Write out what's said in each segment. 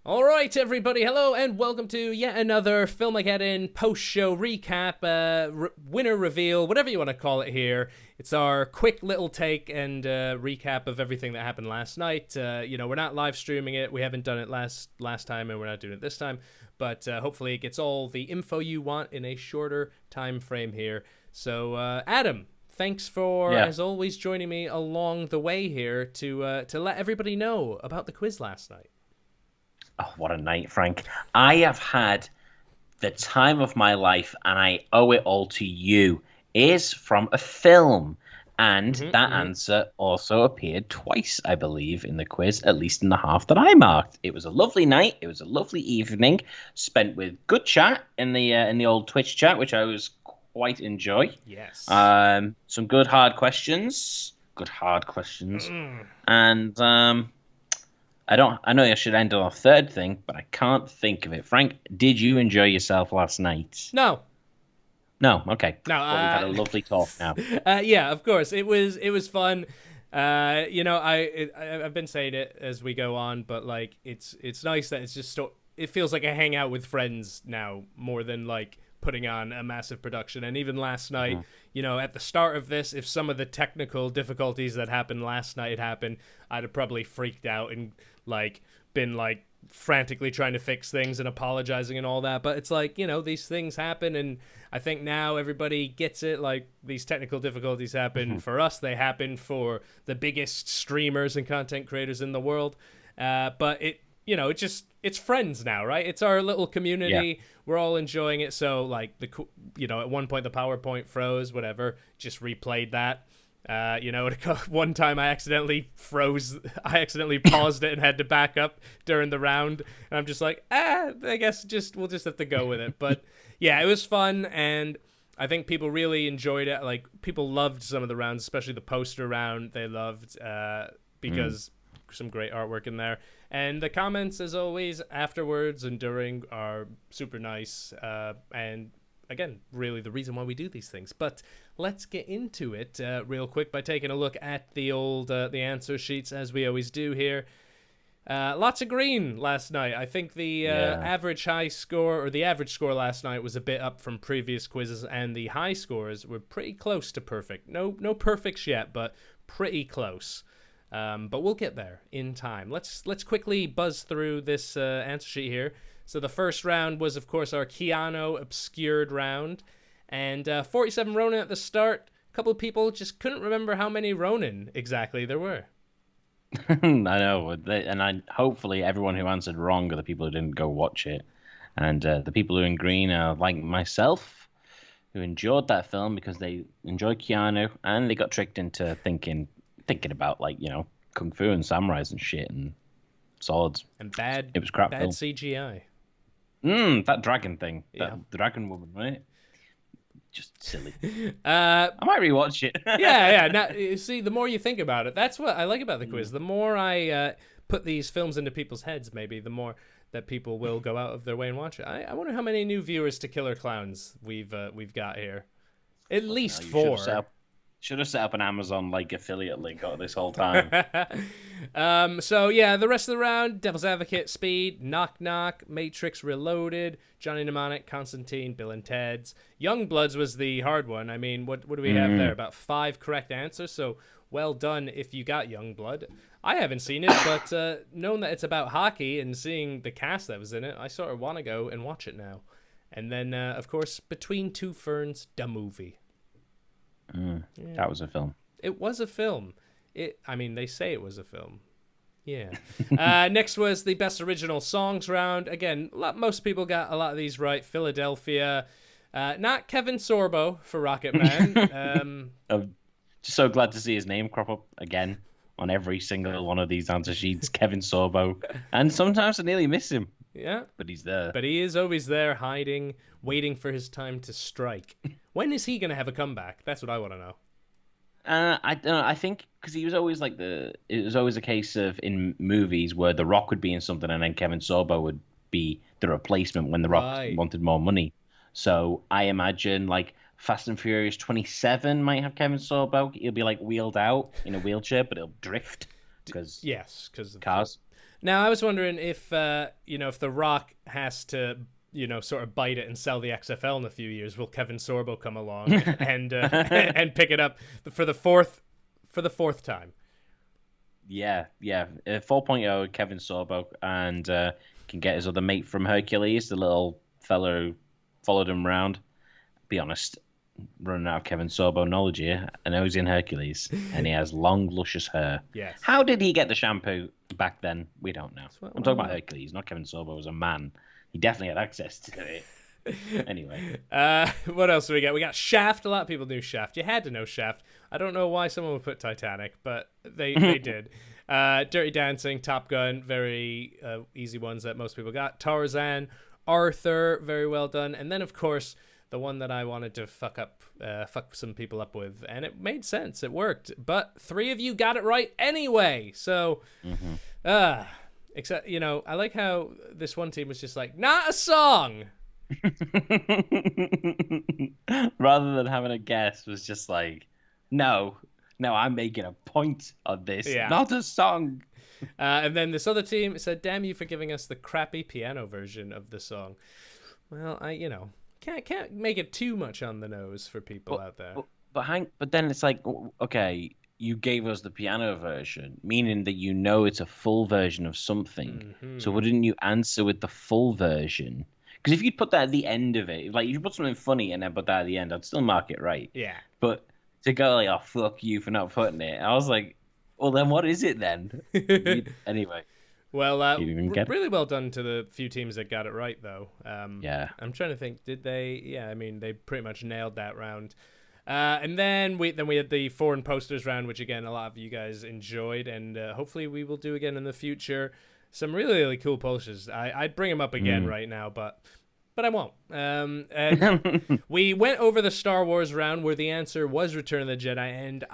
All right, everybody, hello, and welcome to yet another Filmageddon post-show recap, winner reveal, whatever you want to call it here. It's our quick little take and recap of everything that happened last night. We're not live streaming it. We haven't done it last time, and we're not doing it this time. But hopefully it gets all the info you want in a shorter time frame here. So, Adam, thanks for, as always, joining me along the way here to let everybody know about the quiz last night. Oh, what a night, Frank. I have had the time of my life, and I owe it all to you. Is from a film. And that answer also appeared twice, I believe, in the quiz, at least in the half that I marked. It was a lovely night. It was a lovely evening, spent with good chat in the old Twitch chat, which I was quite enjoy. Yes. Some good hard questions. And I know I should end on a third thing, but I can't think of it. Frank, did you enjoy yourself last night? No, okay. No, well, we've had a lovely talk now. Yeah, of course. It was fun. I've been saying it as we go on, but like it's nice that it's just it feels like a hangout with friends now more than like putting on a massive production. And even last night, at the start of this, if some of the technical difficulties that happened last night happened, I'd have probably freaked out and like been like frantically trying to fix things and apologizing and all that. But it's like, these things happen, and I think now everybody gets it. Like, these technical difficulties happen for us, they happen for the biggest streamers and content creators in the world. But it's friends now, right? It's our little community. Yeah. We're all enjoying it. So like at one point the PowerPoint froze, whatever, just replayed that. One time I accidentally paused it and had to back up during the round, and I'm just like, I guess we'll just have to go with it. But yeah, it was fun, and I think people really enjoyed it. Like, people loved some of the rounds, especially the poster round. They loved because some great artwork in there, and the comments, as always, afterwards and during, are super nice, and again, really the reason why we do these things. But let's get into it real quick by taking a look at the old the answer sheets, as we always do here. Lots of green last night. I think the average score last night was a bit up from previous quizzes, and the high scores were pretty close to perfect. No perfects yet, but pretty close. But we'll get there in time. Let's quickly buzz through this answer sheet here. So the first round was, of course, our Keanu obscured round, and 47 Ronin at the start. A couple of people just couldn't remember how many Ronin exactly there were. I know, and hopefully everyone who answered wrong are the people who didn't go watch it, and the people who are in green are like myself, who enjoyed that film because they enjoy Keanu, and they got tricked into thinking about, like, kung fu and samurais and shit and swords. And it was crap. Bad film. CGI. That dragon thing. Yeah. The dragon woman, right? Just silly. I might rewatch it. yeah. Now, you see, the more you think about it, that's what I like about the quiz. The more I put these films into people's heads, maybe, the more that people will go out of their way and watch it. I wonder how many new viewers to Killer Clowns we've got here. At least 4. Should have set up an Amazon affiliate link this whole time. So yeah, the rest of the round: Devil's Advocate, Speed, Knock Knock, Matrix Reloaded, Johnny Mnemonic, Constantine, Bill and Ted's. Youngbloods was the hard one. I mean, what do we have there? About 5 correct answers. So well done if you got Youngblood. I haven't seen it, but knowing that it's about hockey and seeing the cast that was in it, I sort of want to go and watch it now. And then, of course, Between Two Ferns, the movie. That was a film. It was a film. They say it was a film. Yeah. Next was the Best Original Songs round. Again, most people got a lot of these right. Philadelphia. Not Kevin Sorbo for Rocket Man. I'm just so glad to see his name crop up again on every single one of these answer sheets. Kevin Sorbo. And sometimes I nearly miss him. Yeah. But he's there. But he is always there, hiding, waiting for his time to strike. When is he going to have a comeback? That's what I want to know. I don't know. I think because he was always it was always a case of in movies where The Rock would be in something and then Kevin Sorbo would be the replacement when The Rock wanted more money. So I imagine Fast and Furious 27 might have Kevin Sorbo. He'll be like wheeled out in a wheelchair, but he'll drift because Yes, because cars. Now I was wondering if if The Rock has to sort of bite it and sell the XFL in a few years, will Kevin Sorbo come along and pick it up for the fourth time? Yeah, 4.0 Kevin Sorbo, and can get his other mate from Hercules, the little fellow who followed him around. Be honest, running out of Kevin Sorbo knowledge here. I know he's in Hercules, and he has long, luscious hair. Yes. How did he get the shampoo back then? We don't know. I'm talking about Hercules, not Kevin Sorbo as a man. He definitely had access to it. Anyway. What else do we got? We got Shaft. A lot of people knew Shaft. You had to know Shaft. I don't know why someone would put Titanic, but they did. Dirty Dancing, Top Gun, very easy ones that most people got. Tarzan, Arthur, very well done. And then, of course, the one that I wanted to fuck some people up with, and it made sense. It worked. But 3 of you got it right anyway. So, except, I like how this one team was just like, not a song. Rather than having a guess, was just like, no, I'm making a point on this, not a song. And then this other team said, damn you for giving us the crappy piano version of the song. Well, can't make it too much on the nose for people out there. But then it's like, okay, you gave us the piano version, meaning that it's a full version of something. Mm-hmm. So wouldn't you answer with the full version? Because if you'd put that at the end of it, like if you put something funny and then put that at the end, I'd still mark it right. Yeah. But to go like, oh, fuck you for not putting it, I was like, well, then what is it then? Anyway. Well, really well done to the few teams that got it right, though. Yeah. I'm trying to think, did they? Yeah, I mean, they pretty much nailed that round. And then we had the foreign posters round, which, again, a lot of you guys enjoyed, and hopefully we will do again in the future. Some really, really cool posters. I'd bring them up again right now, but I won't. And we went over the Star Wars round where the answer was Return of the Jedi, and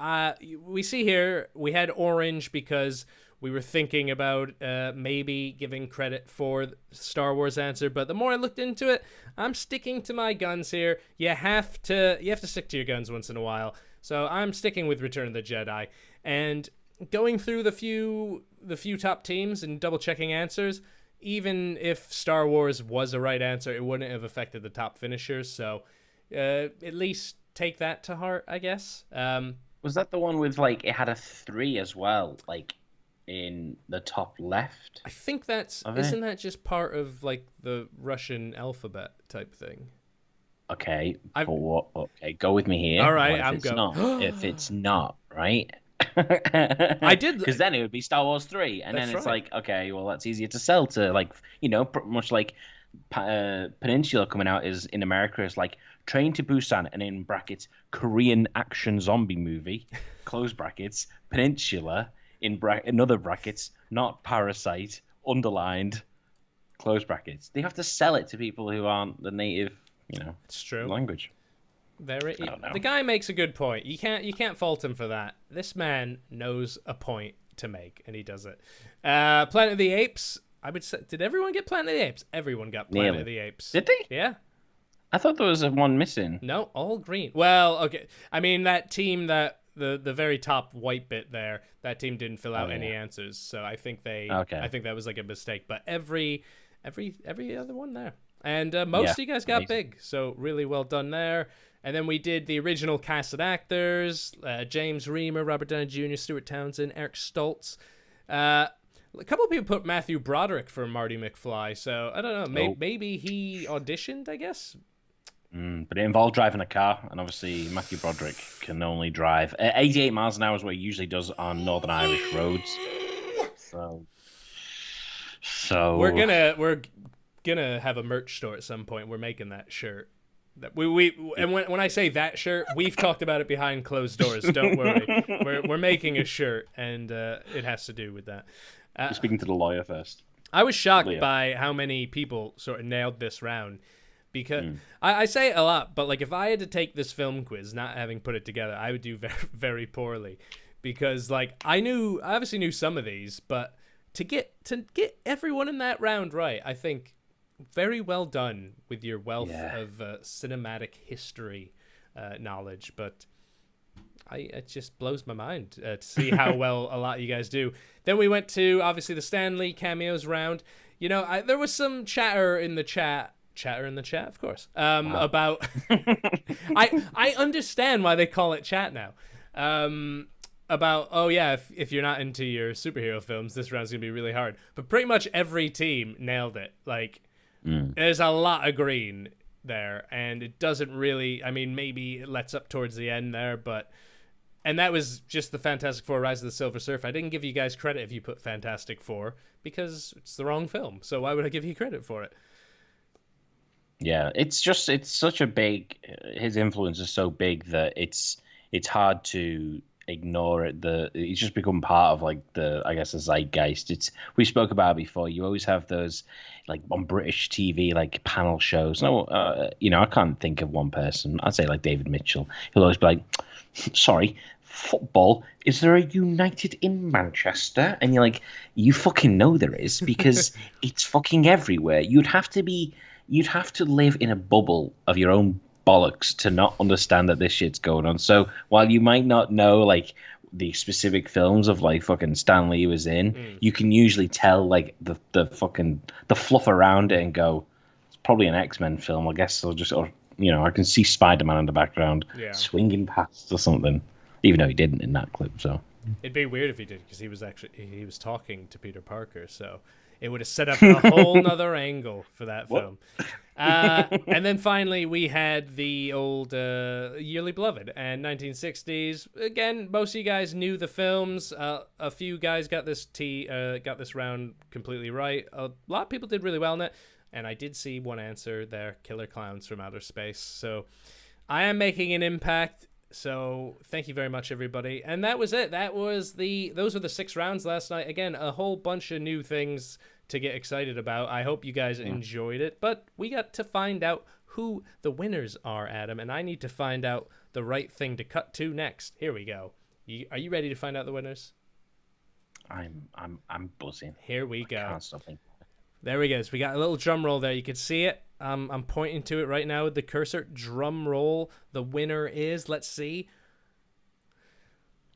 we see here we had orange because we were thinking about maybe giving credit for the Star Wars answer, but the more I looked into it, I'm sticking to my guns here. You have to stick to your guns once in a while. So I'm sticking with Return of the Jedi, and going through the few top teams and double checking answers, even if Star Wars was a right answer, it wouldn't have affected the top finishers. So at least take that to heart, I guess. Was that the one with like it had a 3 as well, like in the top left? I think isn't that just part of like the Russian alphabet type thing? Okay, okay, go with me here. All right, I'm going. If it's not, right? I did, because then it would be Star Wars 3, and then it's like, okay, well, that's easier to sell to, like, much like Peninsula coming out is in America is like Train to Busan, and in brackets Korean action zombie movie, close brackets, Peninsula in another brackets, not Parasite, underlined, close brackets. They have to sell it to people who aren't the native, it's true, language. The guy makes a good point. You can't fault him for that. This man knows a point to make, and he does it. Planet of the Apes. I would say, did everyone get Planet of the Apes? Everyone got Planet of the Apes. Did they? Yeah. I thought there was one missing. No, all green. Well, okay. I mean, that team that the very top white bit there, that team didn't fill out any answers, so I think I think that was like a mistake. But every other one there, and most of you guys got big, so really well done there. And then we did the original cast of actors, James Reamer, Robert Downey Jr., Stuart Townsend, Eric Stoltz. A couple of people put Matthew Broderick for Marty McFly, so I don't know. Maybe he auditioned, I guess. But it involved driving a car, and obviously Matthew Broderick can only drive 88 miles an hour is what he usually does on Northern Irish roads. So we're gonna have a merch store at some point. We're making that shirt. And when I say that shirt, we've talked about it behind closed doors. Don't worry, we're making a shirt, and it has to do with that. Speaking to the lawyer first. I was shocked by how many people sort of nailed this round, because I say it a lot, but like if I had to take this film quiz, not having put it together, I would do very, very poorly, because like I obviously knew some of these, but to get everyone in that round right, I think very well done with your wealth of cinematic history knowledge, but it just blows my mind to see how well a lot of you guys do. Then we went to, obviously, the Stanley Cameos round. You know, there was some chatter in the chat, of course, wow. About... I understand why they call it chat now. About, oh yeah, if you're not into your superhero films, this round's going to be really hard. But pretty much every team nailed it. Like, there's a lot of green there, and it doesn't really... I mean, maybe it lets up towards the end there, but... And that was just the Fantastic Four: Rise of the Silver Surfer. I didn't give you guys credit if you put Fantastic Four, because it's the wrong film. So why would I give you credit for it? Yeah, it's such a big... His influence is so big that it's hard to ignore it. It's just become part of, like, the zeitgeist. We spoke about it before. You always have those, like, on British TV, like, panel shows. No, I can't think of one person. I'd say, like, David Mitchell. He'll always be like, sorry, football, is there a United in Manchester? And you're like, you fucking know there is, because it's fucking everywhere. You'd have to live in a bubble of your own bollocks to not understand that this shit's going on. So while you might not know, like, the specific films of, like, fucking Stanley was in, you can usually tell, like, the fluff around it and go, it's probably an X-Men film, I guess. I can see Spider-Man in the background swinging past or something, even though he didn't in that clip. So it'd be weird if he did, because he was talking to Peter Parker, so it would have set up a whole nother angle for that film. And then finally we had the old Yearly Beloved and 1960s. Again, most of you guys knew the films. A few guys got this round completely right. A lot of people did really well in it. And I did see one answer there, Killer Clowns from Outer Space. So I am making an impact. So thank you very much, everybody. And that was it. Those were the 6 rounds last night. Again, a whole bunch of new things to get excited about. I hope you guys enjoyed it. But we got to find out who the winners are, Adam. And I need to find out the right thing to cut to next. Here we go. Are you ready to find out the winners? I'm buzzing. Here we go. I can't stop thinking. There we go. So we got a little drum roll there. You can see it. I'm pointing to it right now with the cursor. Drum roll. The winner is, let's see.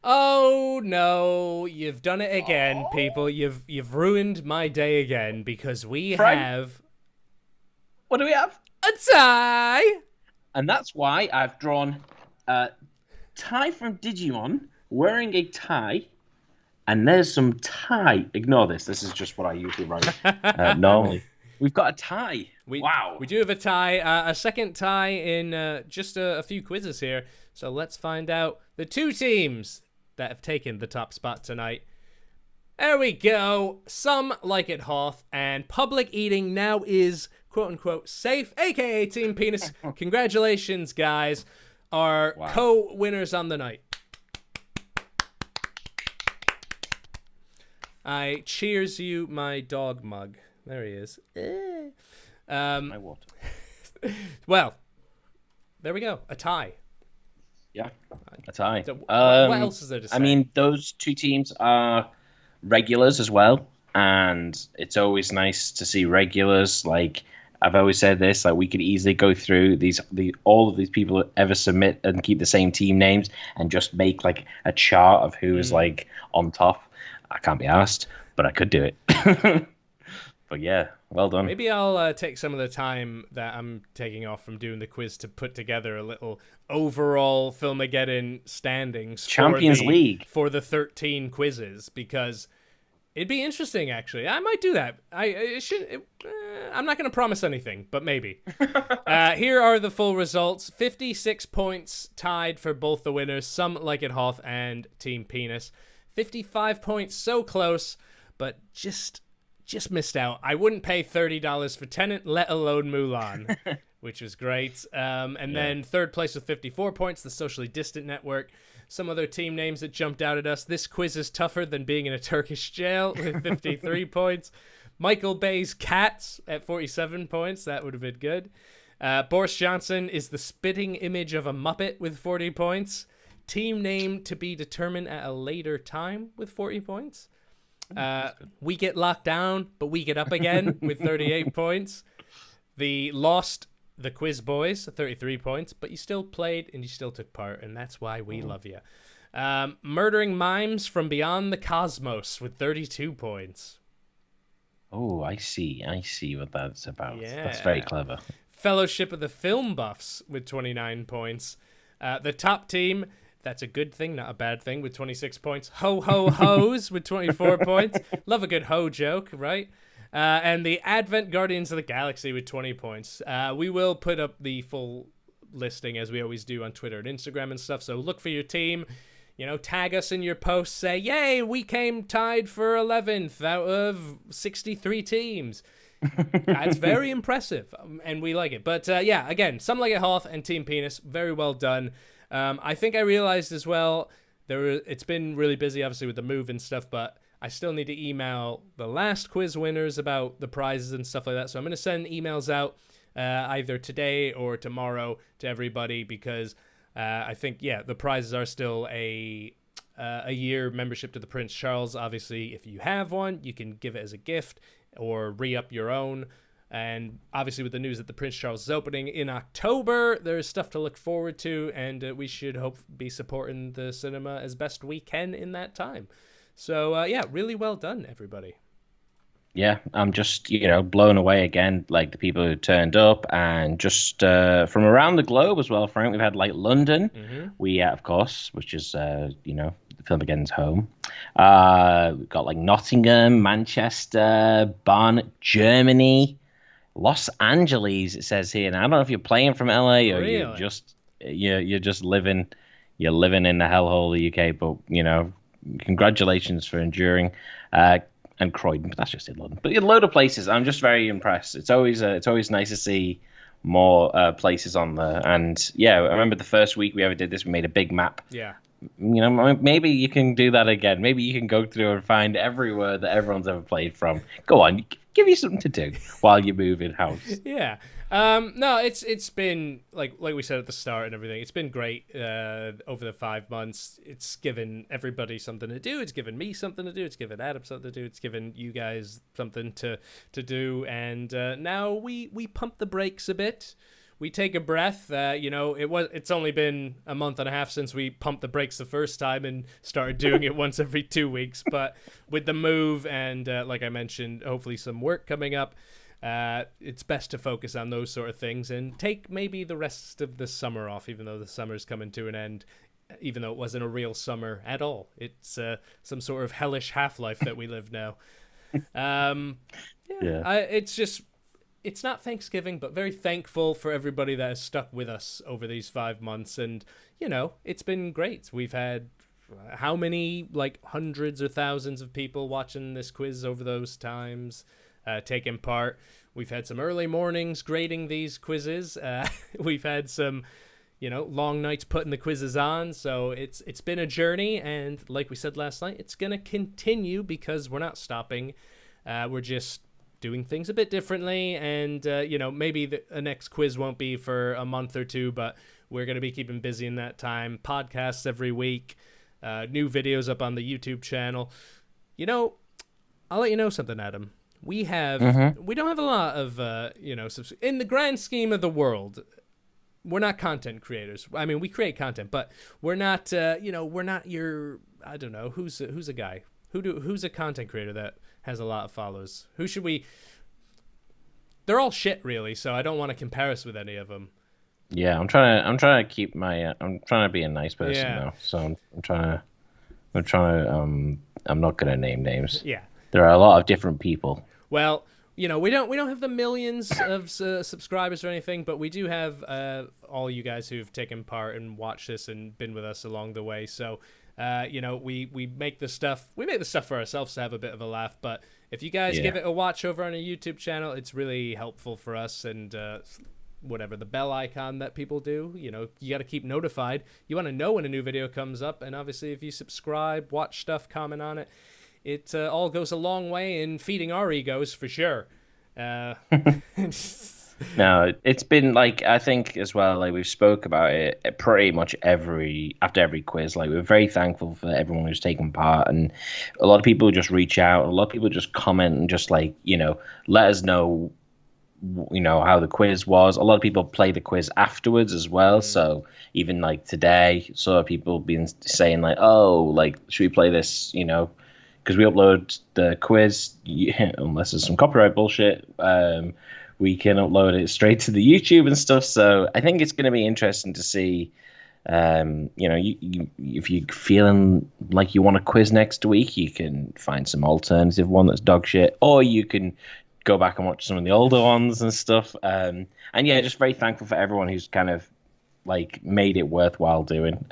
Oh no, you've done it again, people. You've ruined my day again, because we have... What do we have? A tie! And that's why I've drawn Ty from Digimon wearing a tie. And there's some tie. Ignore this. This is just what I usually write normally. We've got a tie. Wow. We do have a tie. A second tie in just a few quizzes here. So let's find out the 2 teams that have taken the top spot tonight. There we go. Some Like It Hot, and Public Eating now is, quote-unquote, safe, a.k.a. Team Penis. Congratulations, guys. Our co-winners on the night. I cheers you my dog mug. There he is. My what? Well, there we go. A tie. Yeah, a tie. So, what else is there to say? I mean, those 2 teams are regulars as well, and it's always nice to see regulars. Like, I've always said this, like, we could easily go through all of these people who ever submit and keep the same team names and just make, like, a chart of who is, like, on top. I can't be asked, but I could do it. But yeah, well done. Maybe I'll take some of the time that I'm taking off from doing the quiz to put together a little overall Filmageddon standings Champions League for the 13 quizzes, because it'd be interesting. Actually, I might do that. I'm not going to promise anything, but maybe. Here are the full results: 56 points tied for both the winners, Some Like It Hot and Team Penis. 55 points, so close, but just missed out. I wouldn't pay $30 for Tenet, let alone Mulan, which was great. Then third place with 54 points, The Socially Distant Network. Some other team names that jumped out at us. This quiz is tougher than being in a Turkish jail with 53 points. Michael Bay's Cats at 47 points. That would have been good. Boris Johnson is the spitting image of a Muppet with 40 points. Team name to be determined at a later time with 40 points. We Get Locked Down, but we get up again with 38 points. The Lost The Quiz Boys, 33 points, but you still played and you still took part, and that's why we love you. Murdering Mimes from Beyond the Cosmos with 32 points. Oh, I see what that's about. Yeah. That's very clever. Fellowship of the Film Buffs with 29 points. The top team, that's a good thing, not a bad thing, with 26 points. Ho Ho Ho's with 24 points. Love a good ho joke, right? And the Advent Guardians of the Galaxy with 20 points. We will put up the full listing as we always do on Twitter and Instagram and stuff. So look for your team. Tag us in your posts. Say, yay, we came tied for 11th out of 63 teams. That's very impressive, and we like it. But yeah, again, Some Like It Hoth and Team Penis, very well done. I think I realized as well, it's been really busy, obviously, with the move and stuff, but I still need to email the last quiz winners about the prizes and stuff like that. So I'm going to send emails out either today or tomorrow to everybody because I think, the prizes are still a year membership to the Prince Charles. Obviously, if you have one, you can give it as a gift or re-up your own. And obviously with the news that the Prince Charles is opening in October, there's stuff to look forward to, and we should hope be supporting the cinema as best we can in that time. So, really well done, everybody. Yeah, I'm just, blown away again, like the people who turned up and just from around the globe as well, Frank. We've had like London, of course, which is, the Filmageddon's home. We've got like Nottingham, Manchester, Barnet, Germany, Los Angeles, it says here. Now, I don't know if you're playing from LA or you're just living in the hellhole of the UK, but, congratulations for enduring. And Croydon, but that's just in London. But a load of places. I'm just very impressed. It's always nice to see more places on there. And yeah, I remember the first week we ever did this, we made a big map. Yeah. Maybe you can do that again. Maybe you can go through and find everywhere that everyone's ever played from. Go on, give you something to do while you move in house. Yeah. No, it's been like we said at the start and everything. It's been great over the 5 months. It's given everybody something to do. It's given me something to do. It's given Adam something to do. It's given you guys something to do. And now we pump the brakes a bit. We take a breath. It's only been a month and a half since we pumped the brakes the first time and started doing it once every 2 weeks. But with the move and like I mentioned, hopefully some work coming up, it's best to focus on those sort of things and take maybe the rest of the summer off, even though the summer's coming to an end, even though it wasn't a real summer at all. It's some sort of hellish half-life that we live now. It's not Thanksgiving, but very thankful for everybody that has stuck with us over these 5 months. And, it's been great. We've had how many, like hundreds or thousands of people watching this quiz over those times, taking part. We've had some early mornings grading these quizzes. We've had some, long nights putting the quizzes on. So it's been a journey. And like we said last night, it's going to continue because we're not stopping. We're just doing things a bit differently, and maybe the next quiz won't be for a month or two, but we're going to be keeping busy in that time. Podcasts every week, new videos up on the YouTube channel. I'll let you know something, Adam. We don't have a lot of in the grand scheme of the world, we're not content creators. I mean, we create content, but we're not we're not your, I don't know, who's a guy who's a content creator that has a lot of followers. Who should we? They're all shit, really. So I don't want to compare us with any of them. Yeah, I'm trying to keep my. I'm trying to be a nice person now. So I'm trying to. I'm not gonna name names. Yeah. There are a lot of different people. Well, we don't have the millions of subscribers or anything, but we do have all you guys who've taken part and watched this and been with us along the way. So. We make the stuff for ourselves to have a bit of a laugh, but if you guys give it a watch over on a YouTube channel, it's really helpful for us. And whatever the bell icon that people do, you got to keep notified. You want to know when a new video comes up, and obviously if you subscribe, watch stuff, comment on it, it all goes a long way in feeding our egos for sure. No, it's been like, I think as well, like we've spoke about it pretty much after every quiz. Like we're very thankful for everyone who's taken part, and a lot of people just reach out, a lot of people just comment and just like, let us know how the quiz was. A lot of people play the quiz afterwards as well. Mm. So even like today, saw people been saying like, oh, like should we play this? Because we upload the quiz, unless there's some copyright bullshit. We can upload it straight to the YouTube and stuff. So I think it's going to be interesting to see. If you're feeling like you want a quiz next week, you can find some alternative one that's dog shit, or you can go back and watch some of the older ones and stuff. And yeah, just very thankful for everyone who's kind of like made it worthwhile doing.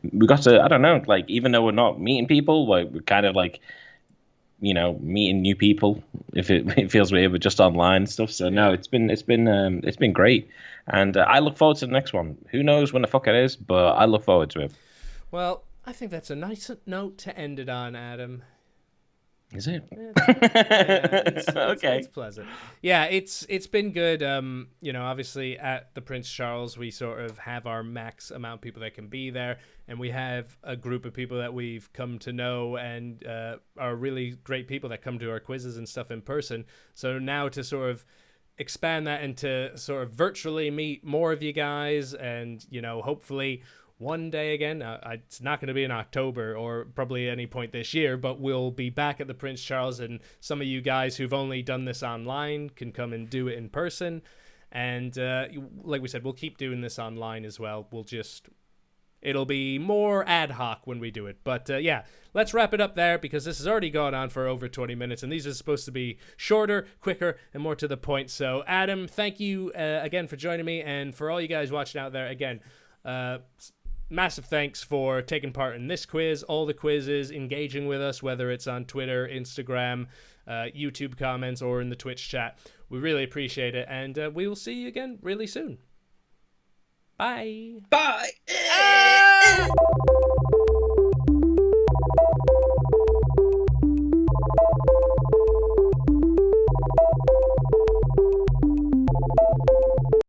We got to, I don't know, like even though we're not meeting people, like we're kind of like meeting new people if it feels weird, but just online and stuff. So no, it's been great, and I look forward to the next one. Who knows when the fuck it is, but I look forward to it. Well, I think that's a nice note to end it on, Adam. Is it? It's okay. It's pleasant. Yeah, it's been good. Obviously at the Prince Charles, we sort of have our max amount of people that can be there, and we have a group of people that we've come to know and are really great people that come to our quizzes and stuff in person. So now to sort of expand that and to sort of virtually meet more of you guys, and hopefully one day again. It's not going to be in October or probably any point this year, but we'll be back at the Prince Charles, and some of you guys who've only done this online can come and do it in person. And like we said, we'll keep doing this online as well. It'll be more ad hoc when we do it. But yeah, let's wrap it up there, because this has already gone on for over 20 minutes, and these are supposed to be shorter, quicker, and more to the point. So Adam, thank you again for joining me, and for all you guys watching out there, again, massive thanks for taking part in this quiz, all the quizzes, engaging with us, whether it's on Twitter, Instagram, YouTube comments, or in the Twitch chat. We really appreciate it, and we will see you again really soon. Bye. Bye.